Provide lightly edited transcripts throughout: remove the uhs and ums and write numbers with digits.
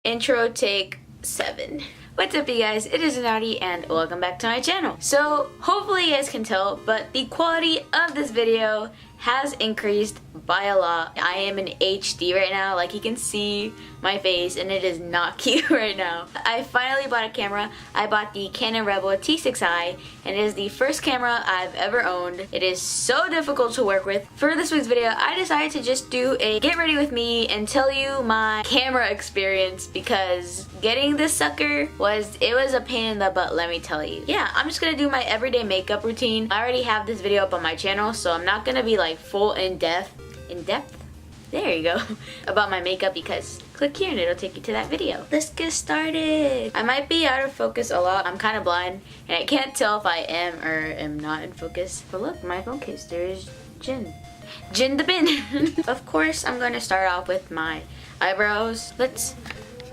Intro take 7. What's up you guys, it is Naughty and welcome back to my channel. So hopefully you guys can tell, but the quality of this video has increased by a lot. I am in HD right now, like you can see my face and it is not cute right now. I finally bought a camera. I bought the Canon Rebel T6i and it is the first camera I've ever owned. It is so difficult to work with. For this week's video, I decided to just do a get ready with me and tell you my camera experience because getting this sucker was a pain in the butt, let me tell you. Yeah, I'm just gonna do my everyday makeup routine. I already have this video up on my channel, so I'm not gonna be like full in depth, there you go, about my makeup because click here and it'll take you to that video. Let's get started. I might be out of focus a lot. I'm kind of blind and I can't tell if I am or am not in focus. But look, my phone case, there's Jin the bin. Of course, I'm gonna start off with my eyebrows. Let's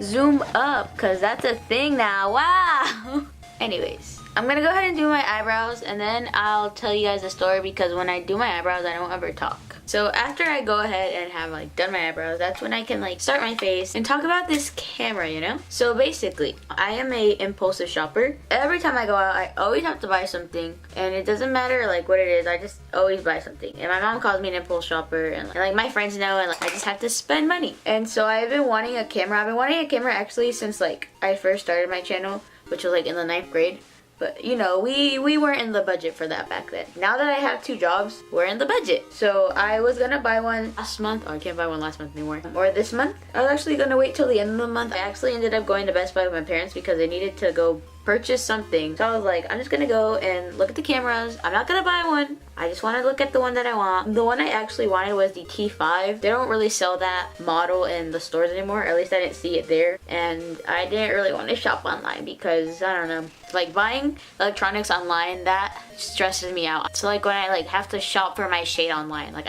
zoom up because that's a thing now. Wow. Anyways, I'm gonna go ahead and do my eyebrows and then I'll tell you guys a story because when I do my eyebrows, I don't ever talk. So after I go ahead and have like done my eyebrows, that's when I can like start my face and talk about this camera, you know? So basically, I am a impulsive shopper. Every time I go out, I always have to buy something and it doesn't matter like what it is, I just always buy something. And my mom calls me an impulse shopper and like my friends know and like I just have to spend money. And so I've been wanting a camera. I've been wanting a camera actually since like I first started my channel, which was like in the 9th grade. But you know, we weren't in the budget for that back then. Now that I have 2 jobs, we're in the budget. So I was gonna buy one last month. Oh, I can't buy one last month anymore. Or this month. I was actually gonna wait till the end of the month. I actually ended up going to Best Buy with my parents because they needed to go purchase something. So I was like, I'm just gonna go and look at the cameras. I'm not gonna buy one. I just want to look at the one that I want. The one I actually wanted was the T5. They don't really sell that model in the stores anymore. At least I didn't see it there. And I didn't really want to shop online because, I don't know, like buying electronics online, that stresses me out. So like when I like have to shop for my shade online, like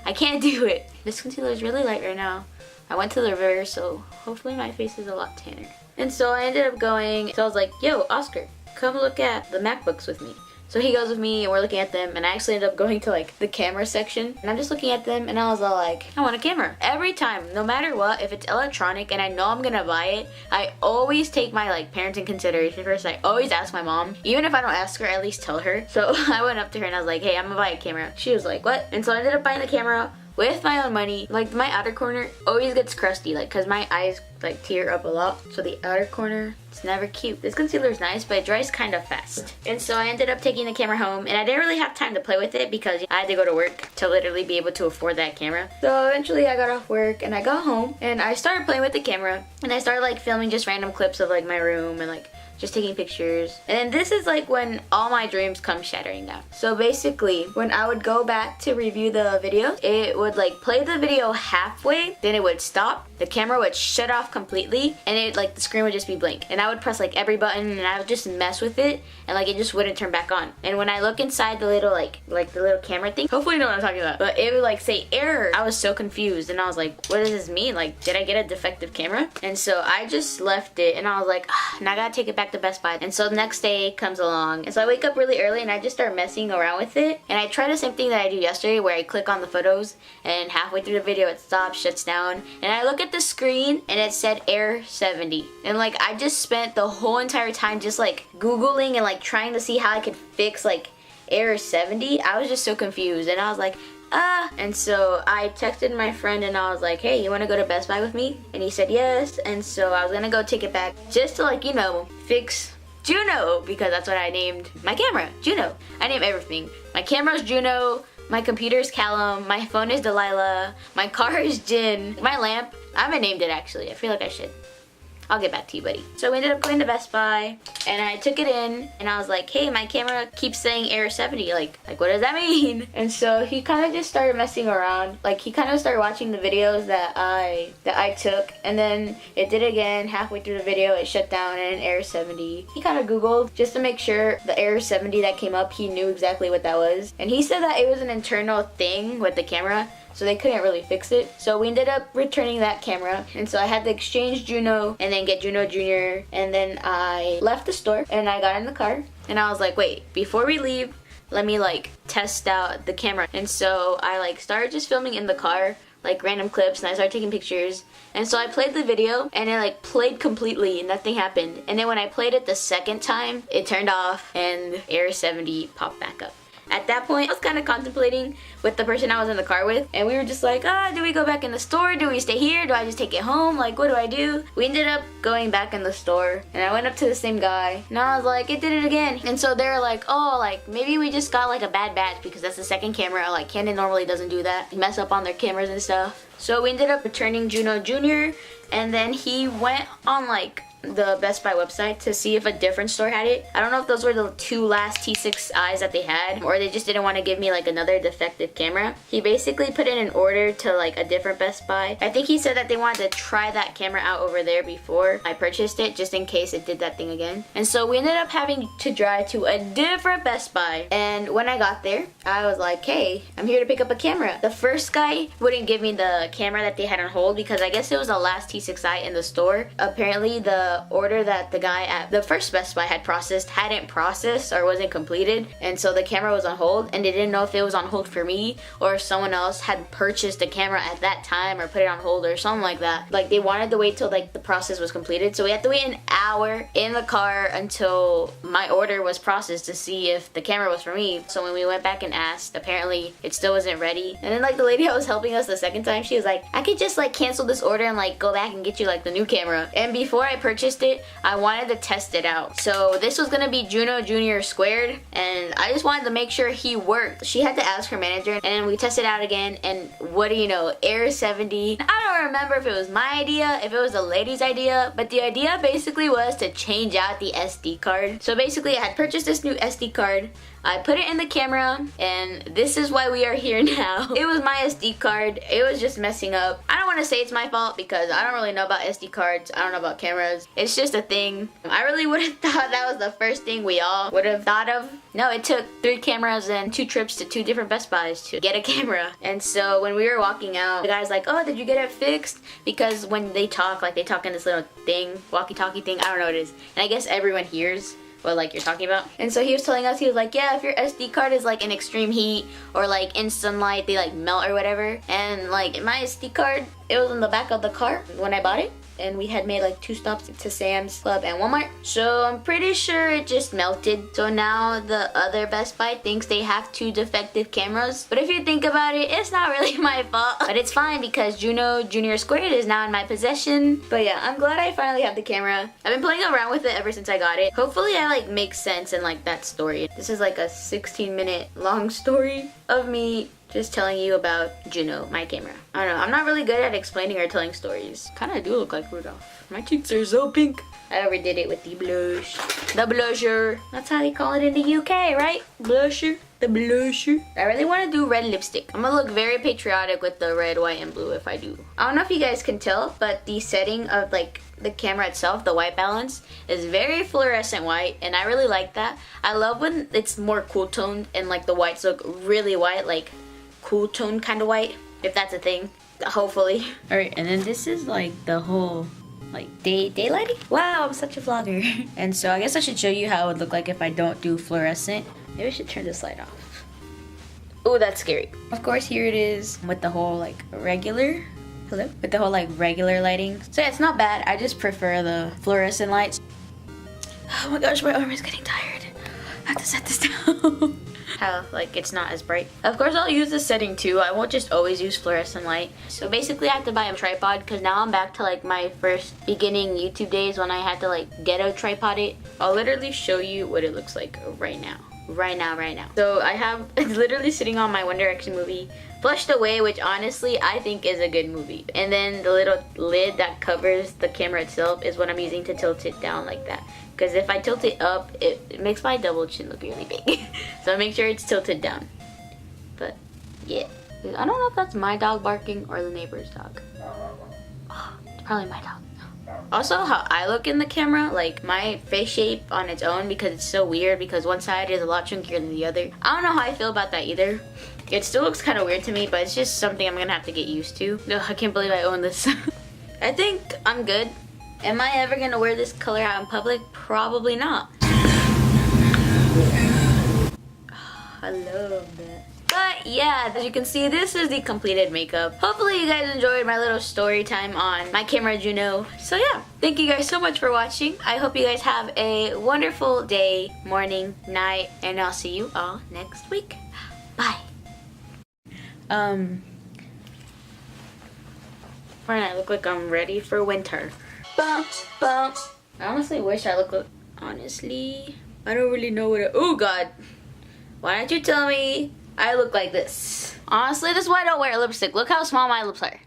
I can't do it. This concealer is really light right now. I went to the river, so hopefully my face is a lot tanner. And so I ended up going, so I was like, yo, Oscar, come look at the MacBooks with me. So he goes with me and we're looking at them and I actually ended up going to like the camera section and I'm just looking at them and I was all like, I want a camera. Every time, no matter what, if it's electronic and I know I'm gonna buy it, I always take my like parents in consideration first. I always ask my mom. Even if I don't ask her, I at least tell her. So I went up to her and I was like, hey, I'm gonna buy a camera. She was like, what? And so I ended up buying the camera with my own money. Like my outer corner always gets crusty, like cause my eyes like tear up a lot. So the outer corner, it's never cute. This concealer is nice, but it dries kind of fast. And so I ended up taking the camera home and I didn't really have time to play with it because I had to go to work to literally be able to afford that camera. So eventually I got off work and I got home and I started playing with the camera and I started like filming just random clips of like my room and like just taking pictures. And then this is like when all my dreams come shattering down. So basically, when I would go back to review the video, it would like play the video halfway, then it would stop, the camera would shut off completely, and it like the screen would just be blank. And I would press like every button and I would just mess with it, and like it just wouldn't turn back on. And when I look inside the little like the little camera thing, hopefully you know what I'm talking about, but it would like say error. I was so confused and I was like, what does this mean? Like, did I get a defective camera? And so I just left it and I was like, now I gotta take it back to Best Buy. And so the next day comes along and so I wake up really early and I just start messing around with it and I try the same thing that I do yesterday where I click on the photos and halfway through the video it stops, shuts down, and I look at the screen and it said error 70 and like I just spent the whole entire time just like googling and like trying to see how I could fix like error 70. I was just so confused and I was like, and so I texted my friend and I was like, hey, you want to go to Best Buy with me? And he said yes. And so I was gonna go take it back just to like, you know, fix Juno, because that's what I named my camera, Juno. I name everything. My camera's Juno, my computer's Callum, my phone is Delilah, my car is Jin, my lamp, I haven't named it actually, I feel like I should. I'll get back to you, buddy. So we ended up going to Best Buy and I took it in and I was like, hey, my camera keeps saying error 70. Like what does that mean? And so he kind of just started messing around. Like he kind of started watching the videos that I took and then it did again. Halfway through the video, it shut down and error 70. He kind of Googled just to make sure the error 70 that came up, he knew exactly what that was. And he said that it was an internal thing with the camera, so they couldn't really fix it. So we ended up returning that camera and so I had to exchange Juno and then get Juno Jr. And then I left the store and I got in the car and I was like, wait, before we leave, let me like test out the camera. And so I like started just filming in the car like random clips, and I started taking pictures. And so I played the video and it like played completely and nothing happened. And then when I played it the second time, it turned off and error 70 popped back up. At that point, I was kind of contemplating with the person I was in the car with, and we were just like, do we go back in the store? Do we stay here? Do I just take it home? Like, what do I do? We ended up going back in the store, and I went up to the same guy, and I was like, it did it again. And so they were like, oh, like, maybe we just got like a bad batch because that's the second camera. Like, Canon normally doesn't do that. They mess up on their cameras and stuff. So we ended up returning Juno Jr., and then he went on like the Best Buy website to see if a different store had it. I don't know if those were the two last T6Is that they had, or they just didn't want to give me like another defective camera. He basically put in an order to like a different Best Buy. I think he said that they wanted to try that camera out over there before I purchased it, just in case it did that thing again. And so we ended up having to drive to a different Best Buy. And when I got there, I was like, hey, I'm here to pick up a camera. The first guy wouldn't give me the camera that they had on hold because I guess it was the last T6I in the store. Apparently the order that the guy at the first Best Buy had processed hadn't processed or wasn't completed, and so the camera was on hold, and they didn't know if it was on hold for me or if someone else had purchased a camera at that time or put it on hold or something like that. Like, they wanted to wait till like the process was completed, so we had to wait an hour in the car until my order was processed to see if the camera was for me. So when we went back and asked, apparently it still wasn't ready. And then like the lady that was helping us the second time, she was like, I could just like cancel this order and like go back and get you like the new camera. And before I purchased it, I wanted to test it out. So this was gonna be Juno Jr. squared, and I just wanted to make sure he worked. She had to ask her manager, and we tested out again, and what do you know, error 70. I don't remember if it was my idea, if it was the lady's idea, but the idea basically was to change out the SD card. So basically I had purchased this new SD card, I put it in the camera, and this is why we are here now. It was my SD card. It was just messing up. I don't want to say it's my fault because I don't really know about SD cards. I don't know about cameras. It's just a thing. I really would have thought that was the first thing we all would have thought of. No, it took 3 cameras and 2 trips to 2 different Best Buys to get a camera. And so when we were walking out, the guy's like, oh, did you get it fixed? Because when they talk, like they talk in this little thing, walkie-talkie thing, I don't know what it is. And I guess everyone hears what like you're talking about. And so he was telling us, he was like, yeah, if your SD card is like in extreme heat or like in sunlight, they like melt or whatever. And like my SD card, it was in the back of the car when I bought it. And we had made like 2 stops to Sam's Club and Walmart. So I'm pretty sure it just melted. So now the other Best Buy thinks they have 2 defective cameras. But if you think about it, it's not really my fault. But it's fine because Juno Jr. Squared is now in my possession. But yeah, I'm glad I finally have the camera. I've been playing around with it ever since I got it. Hopefully I like make sense in like that story. This is like a 16-minute long story of me just telling you about Juno, my camera. I don't know, I'm not really good at explaining or telling stories. Kinda do look like Rudolph. My cheeks are so pink. I overdid it with the blush. The blusher. That's how they call it in the UK, right? Blusher. The blusher. I really want to do red lipstick. I'm gonna look very patriotic with the red, white, and blue if I do. I don't know if you guys can tell, but the setting of like the camera itself, the white balance, is very fluorescent white, and I really like that. I love when it's more cool toned and like the whites look really white, like cool tone kind of white, if that's a thing, hopefully. All right, and then this is like the whole like daylighting. Wow, I'm such a vlogger. And so I guess I should show you how it would look like if I don't do fluorescent. Maybe I should turn this light off. Oh, that's scary. Of course, here it is with the whole like regular, hello, with the whole like regular lighting. So yeah, it's not bad. I just prefer the fluorescent lights. Oh my gosh, my arm is getting tired. I have to set this down. How like it's not as bright. Of course I'll use this setting too. I won't just always use fluorescent light. So basically I have to buy a tripod because now I'm back to like my first beginning YouTube days when I had to like ghetto tripod it. I'll literally show you what it looks like right now. Right now. So I have, it's literally sitting on my One Direction movie, Flushed Away, which honestly I think is a good movie. And then the little lid that covers the camera itself is what I'm using to tilt it down like that. Because if I tilt it up, it makes my double chin look really big. So make sure it's tilted down. But yeah, I don't know if that's my dog barking or the neighbor's dog. Oh, it's probably my dog. Also, how I look in the camera, like my face shape on its own, because it's so weird because one side is a lot chunkier than the other. I don't know how I feel about that either. It still looks kind of weird to me, but it's just something I'm gonna have to get used to. Ugh, I can't believe I own this. I think I'm good. Am I ever gonna wear this color out in public? Probably not. I love that. But yeah, as you can see, this is the completed makeup. Hopefully you guys enjoyed my little story time on my camera Juno. So yeah, thank you guys so much for watching. I hope you guys have a wonderful day, morning, night, and I'll see you all next week. Bye. I look like I'm ready for winter. Bum, bum. I honestly wish I look like... Honestly, I don't really know what oh God. Why don't you tell me I look like this? Honestly, this is why I don't wear lipstick. Look how small my lips are.